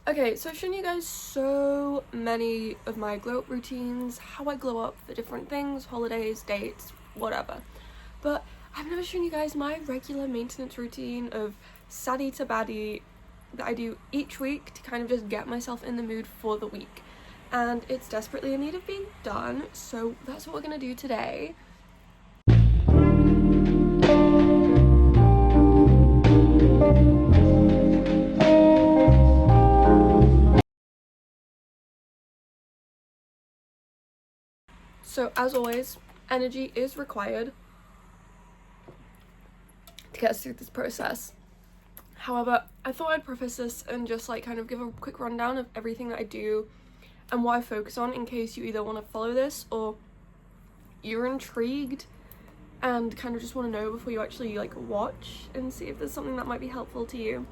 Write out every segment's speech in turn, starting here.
Okay, so I've shown you guys so many of my glow up routines, how I glow up for different things, holidays, dates, whatever. But I've never shown you guys my regular maintenance routine of saddie to baddie that I do each week to kind of just get myself in the mood for the week. And it's desperately in need of being done, so that's what we're gonna do today. So as always, energy is required to get us through this process. However, I thought I'd preface this and just kind of give a quick rundown of everything that I do and what I focus on in case you either want to follow this or you're intrigued and kind of just want to know before you actually watch and see if there's something that might be helpful to you.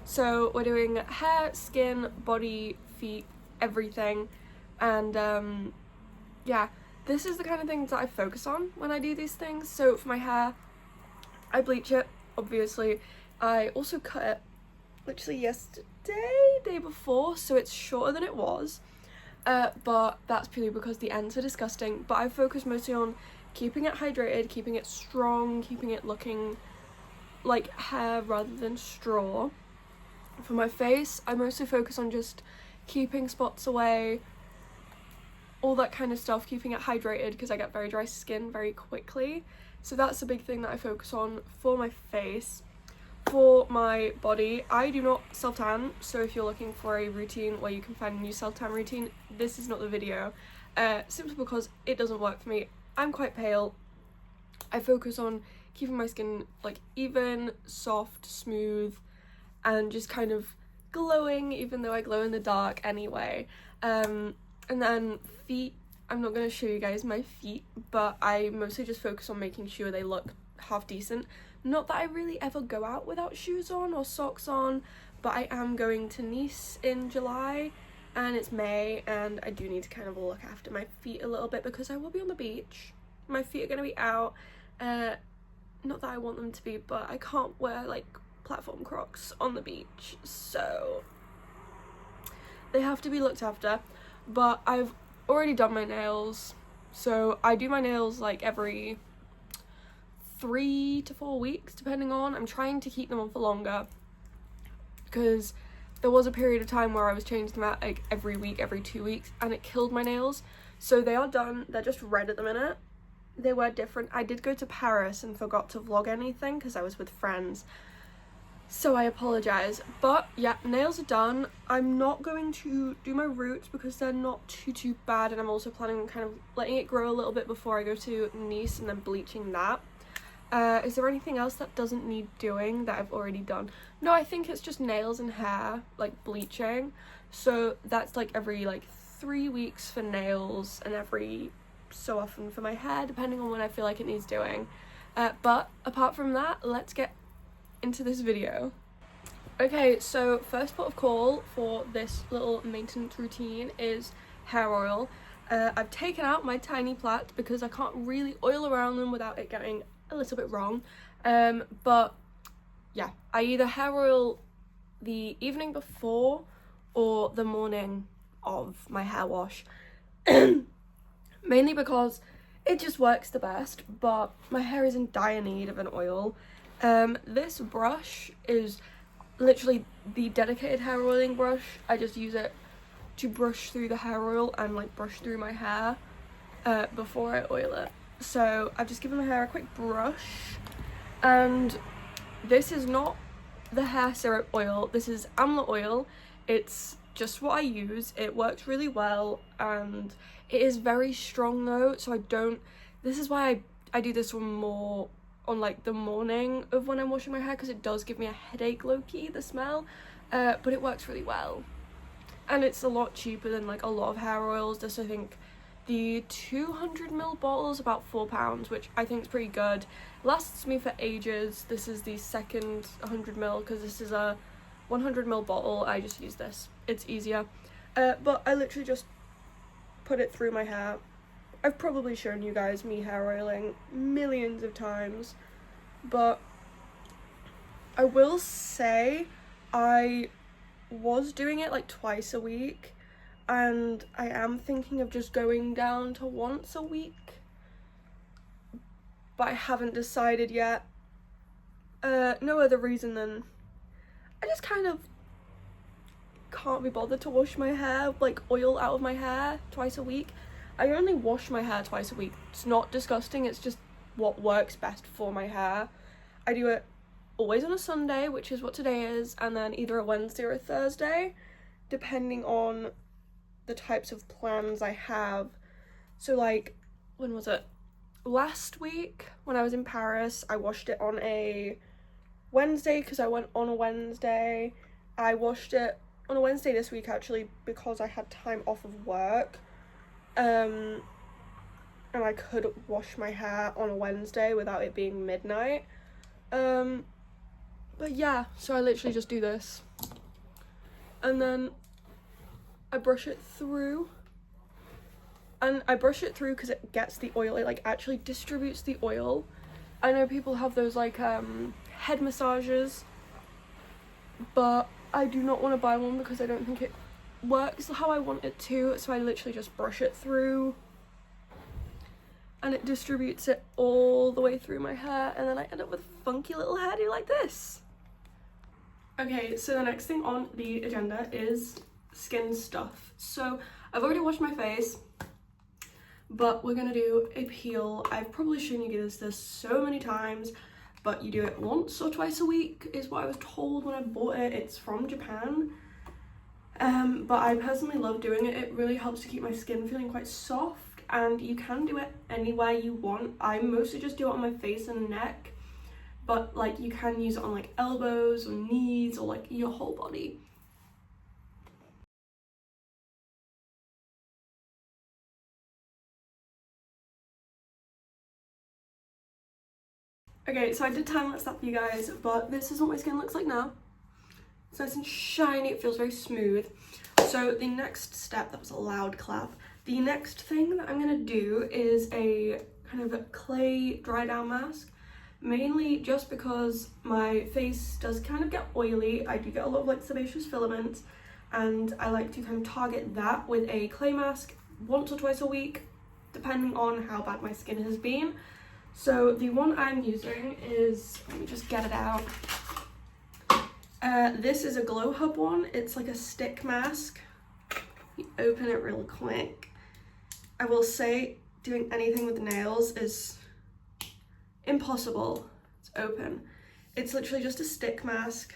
So we're doing hair, skin, body, feet, everything, and yeah, this is the kind of things that I focus on when I do these things. So for my hair, I bleach it, obviously. I also cut it literally day before, so it's shorter than it was, but that's purely because the ends are disgusting. But I focus mostly on keeping it hydrated, keeping it strong, keeping it looking like hair rather than straw. For my face, I mostly focus on just keeping spots away, all that kind of stuff, keeping it hydrated because I get very dry skin very quickly. So that's a big thing that I focus on for my face. For my body, I do not self-tan, so if you're looking for a routine where you can find a new self-tan routine, this is not the video, simply because it doesn't work for me. I'm quite pale. I focus on keeping my skin even, soft, smooth, and just kind of glowing, even though I glow in the dark anyway. And then feet, I'm not going to show you guys my feet, but I mostly just focus on making sure they look half decent. Not that I really ever go out without shoes on or socks on, but I am going to Nice in July and it's May, and I do need to kind of look after my feet a little bit because I will be on the beach. My feet are going to be out. Not that I want them to be, but I can't wear platform Crocs on the beach, so they have to be looked after. But I've already done my nails, so I do my nails every 3 to 4 weeks depending on. I'm trying to keep them on for longer because there was a period of time where I was changing them out every week, every 2 weeks, and it killed my nails. So they are done. They're just red at the minute. They were different. I did go to Paris and forgot to vlog anything because I was with friends, so I apologize. But yeah, nails are done. I'm not going to do my roots because they're not too bad, and I'm also planning on kind of letting it grow a little bit before I go to Nice and then bleaching that. Is there anything else that doesn't need doing that I've already done? No, I think it's just nails and hair, bleaching. So that's every 3 weeks for nails and every so often for my hair, depending on when I feel like it needs doing. But apart from that, let's get into this video. Okay, so first port of call for this little maintenance routine is hair oil. I've taken out my tiny plaits because I can't really oil around them without it getting a little bit wrong, but yeah, I either hair oil the evening before or the morning of my hair wash, mainly because it just works the best, but my hair is in dire need of an oil. This brush is literally the dedicated hair oiling brush. I just use it to brush through the hair oil and brush through my hair before I oil it. So I've just given my hair a quick brush, and this is not the hair syrup oil, this is amla oil. It's just what I use. It works really well and it is very strong though, so this is why I do this one more on the morning of when I'm washing my hair, because it does give me a headache low-key, the smell, but it works really well. And it's a lot cheaper than a lot of hair oils. This, I think, the 200ml bottle is about £4, which I think is pretty good. Lasts me for ages. This is the second 100ml because this is a 100ml bottle. I just use this. It's easier. But I literally just put it through my hair. I've probably shown you guys me hair oiling millions of times, but I will say I was doing it like twice a week, and I am thinking of just going down to once a week, but I haven't decided yet. No other reason than I just kind of can't be bothered to wash my hair, like oil out of my hair twice a week. I only wash my hair twice a week. It's not disgusting, it's just what works best for my hair. I do it always on a Sunday, which is what today is, and then either a Wednesday or a Thursday, depending on the types of plans I have. So like, when was it? Last week when I was in Paris, I washed it on a Wednesday because I went on a Wednesday. I washed it on a Wednesday this week actually because I had time off of work, and I could wash my hair on a Wednesday without it being midnight. But yeah, so I literally just do this, and then I brush it through, and I brush it through because it gets the oil, it like actually distributes the oil. I know people have those like head massages, but I do not want to buy one because I don't think it works how I want it to, so I literally just brush it through and it distributes it all the way through my hair, and then I end up with a funky little hairdo like this. Okay, so the next thing on the agenda is skin stuff. So I've already washed my face, but we're gonna do a peel. I've probably shown you guys this so many times, but you do it once or twice a week is what I was told when I bought it. It's from Japan, but I personally love doing it. It really helps to keep my skin feeling quite soft, and you can do it anywhere you want. I mostly just do it on my face and neck, but like you can use it on like elbows or knees or like your whole body. Okay, so I did time-lapse that for you guys, but this is what my skin looks like now. It's nice and shiny, it feels very smooth. So the next step, that was a loud clap. The next thing that I'm gonna do is a kind of a clay dry down mask, mainly just because my face does kind of get oily. I do get a lot of like sebaceous filaments, and I like to kind of target that with a clay mask once or twice a week, depending on how bad my skin has been. So the one I'm using is, let me just get it out. This is a Glow Hub one. It's like a stick mask. You open it real quick. I will say doing anything with nails is impossible. It's open. It's literally just a stick mask.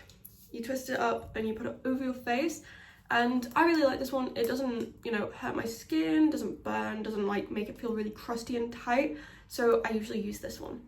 You twist it up and you put it over your face. And I really like this one. It doesn't, you know, hurt my skin, doesn't burn, doesn't like make it feel really crusty and tight. So I usually use this one.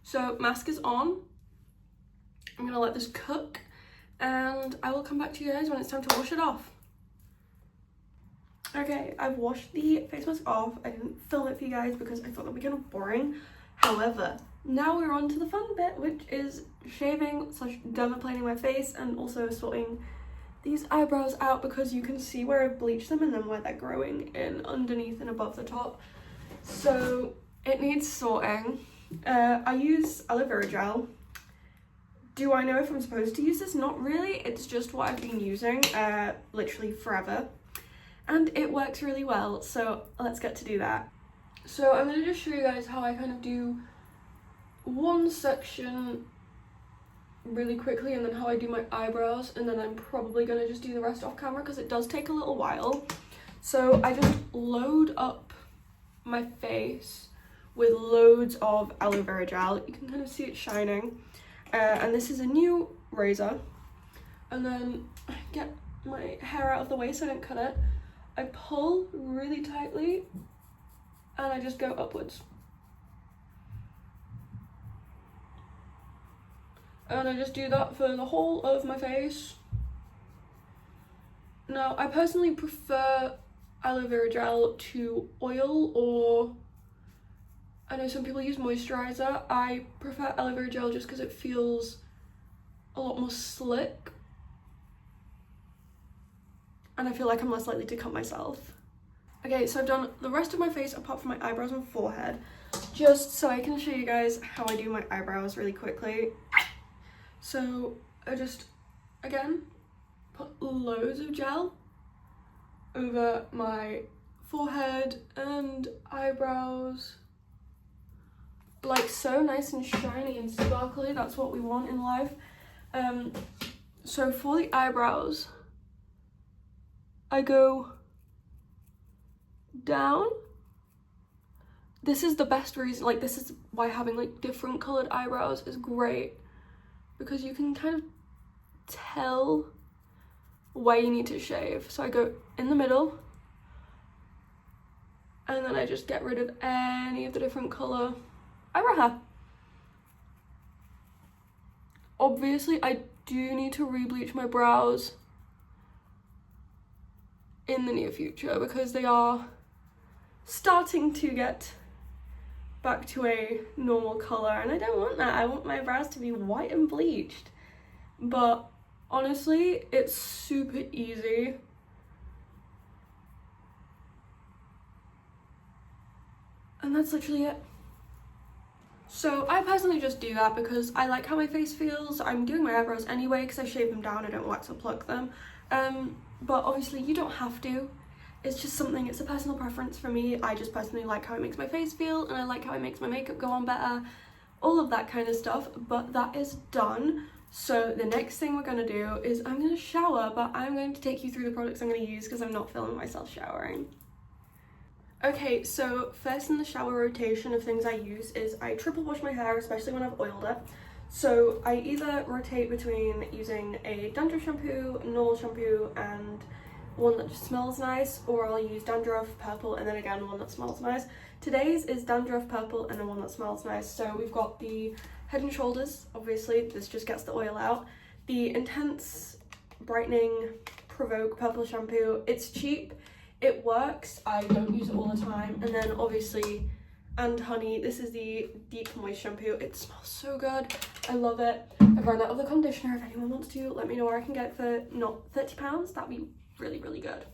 So mask is on. I'm gonna let this cook, and I will come back to you guys when it's time to wash it off. Okay, I've washed the face mask off. I didn't film it for you guys because I thought that'd be kind of boring. However, now we're on to the fun bit, which is shaving / dermaplaning my face, and also sorting these eyebrows out, because you can see where I've bleached them and then where they're growing in underneath and above the top. So it needs sorting. I use aloe vera gel, Do I know if I'm supposed to use this? Not really. It's just what I've been using literally forever. And it works really well, so let's get to do that. So I'm going to just show you guys how I kind of do one section really quickly, and then how I do my eyebrows, and then I'm probably going to just do the rest off camera because it does take a little while. So I just load up my face with loads of aloe vera gel. You can kind of see it shining. And this is a new razor. And then I get my hair out of the way so I don't cut it. I pull really tightly and I just go upwards. And I just do that for the whole of my face. Now, I personally prefer aloe vera gel to oil, or I know some people use moisturizer. I prefer aloe vera gel just because it feels a lot more slick. And I feel like I'm less likely to cut myself. Okay, so I've done the rest of my face apart from my eyebrows and forehead, just so I can show you guys how I do my eyebrows really quickly. So I just, again, put loads of gel over my forehead and eyebrows. Like so nice and shiny and sparkly, that's what we want in life. So for the eyebrows, I go down. This is the best reason, like this is why having like different colored eyebrows is great, because you can kind of tell where you need to shave. So I go in the middle, and then I just get rid of any of the different color eyebrow hair. Obviously, I do need to re-bleach my brows in the near future because they are starting to get back to a normal color, and I don't want that. I want my brows to be white and bleached. But honestly, it's super easy. And that's literally it. So I personally just do that because I like how my face feels. I'm doing my eyebrows anyway because I shave them down, I don't wax or pluck them. But obviously you don't have to. It's just something, it's a personal preference for me. I just personally like how it makes my face feel, and I like how it makes my makeup go on better, all of that kind of stuff. But that is done. So the next thing we're gonna do is I'm gonna shower, but I'm going to take you through the products I'm gonna use because I'm not filming myself showering. Okay, so first in the shower rotation of things I use is I triple wash my hair, especially when I've oiled it. So I either rotate between using a dandruff shampoo, normal shampoo, and one that just smells nice, or I'll use dandruff, purple, and then again one that smells nice. Today's is dandruff, purple, and then one that smells nice. So we've got the Head and Shoulders, obviously, this just gets the oil out. The Intense Brightening Provoke Purple Shampoo, it's cheap, it works, I don't use it all the time. And then obviously, And Honey, this is the Deep Moist Shampoo. It smells so good, I love it. I've run out of the conditioner. If anyone wants to, let me know where I can get it for not £30, that'd be really, really good.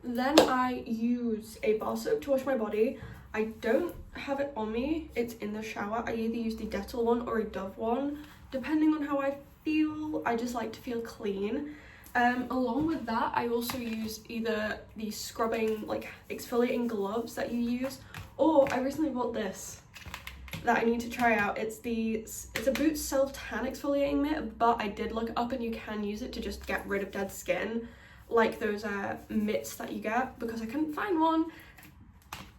Then I use a bar soap to wash my body. I don't have it on me, it's in the shower. I either use the Dettol one or a Dove one, depending on how I feel. I just like to feel clean. Along with that, I also use either the scrubbing, like exfoliating gloves that you use, or I recently bought this that I need to try out. It's a Boots Self Tan Exfoliating Mitt, but I did look it up and you can use it to just get rid of dead skin, like those mitts that you get, because I couldn't find one.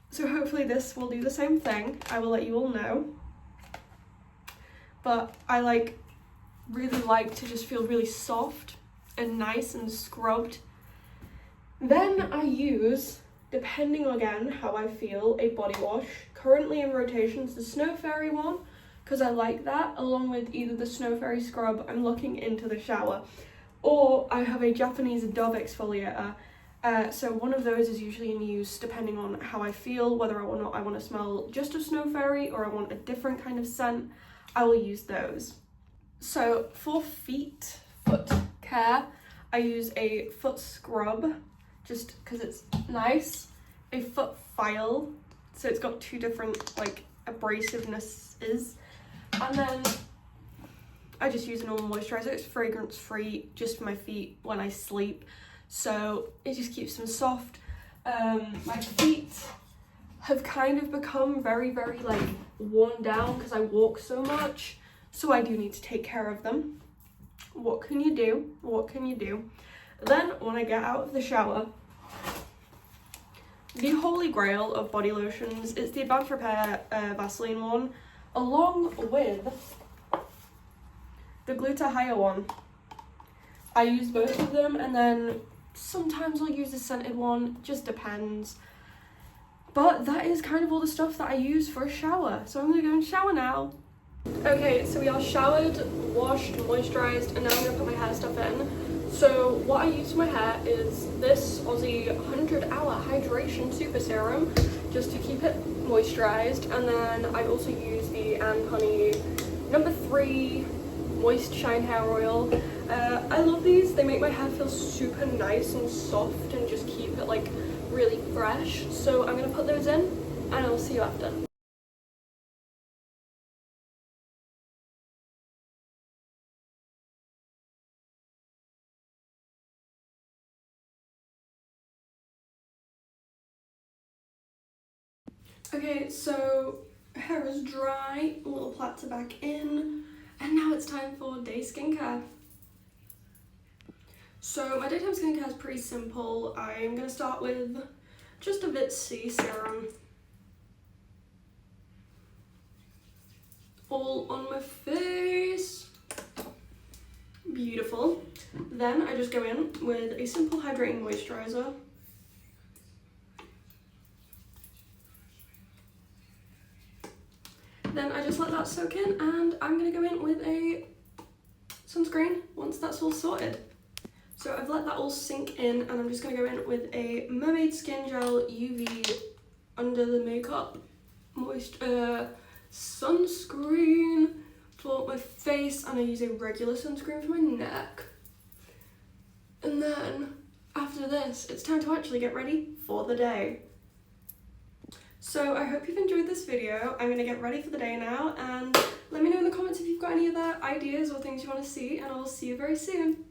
So hopefully this will do the same thing. I will let you all know. But I really like to just feel really soft and nice and scrubbed. Then I use, depending again how I feel, a body wash. Currently in rotations, the Snow Fairy one, because I like that, along with either the Snow Fairy scrub, I'm looking into the shower, or I have a Japanese Dove exfoliator. So one of those is usually in use depending on how I feel, whether or not I want to smell just a Snow Fairy or I want a different kind of scent. I will use those. So for foot care, I use a foot scrub just because it's nice, a foot file, so it's got two different like abrasivenesses, and then I just use a normal moisturizer. It's fragrance free, just for my feet when I sleep, so it just keeps them soft. My feet have kind of become very like worn down because I walk so much, so I do need to take care of them. What can you do? What can you do? Then when I get out of the shower, the holy grail of body lotions is the Advanced Repair Vaseline one, along with the Glutathione one. I use both of them, and then sometimes I'll use the scented one, just depends. But that is kind of all the stuff that I use for a shower, so I'm gonna go and shower now. Okay, so we are showered, washed, moisturized, and now I'm gonna put my hair stuff in. So what I use for my hair is this Aussie 100-hour hydration super serum, just to keep it moisturized, and then I also use the And Honey No. 3 Moist Shine Hair Oil. I love these. They make my hair feel super nice and soft and just keep it like really fresh. So I'm gonna put those in and I'll see you after. Okay, so hair is dry, little plaits are back in, and now it's time for day skincare. So my daytime skincare is pretty simple. I'm gonna start with just a Vit C serum. All on my face. Beautiful. Then I just go in with a simple hydrating moisturizer. Then I just let that soak in, and I'm gonna go in with a sunscreen once that's all sorted. So I've let that all sink in, and I'm just gonna go in with a Mermaid Skin Gel UV under the makeup sunscreen for my face, and I use a regular sunscreen for my neck. And then after this, it's time to actually get ready for the day. So I hope you've enjoyed this video. I'm gonna get ready for the day now, and let me know in the comments if you've got any other ideas or things you want to see, and I'll see you very soon.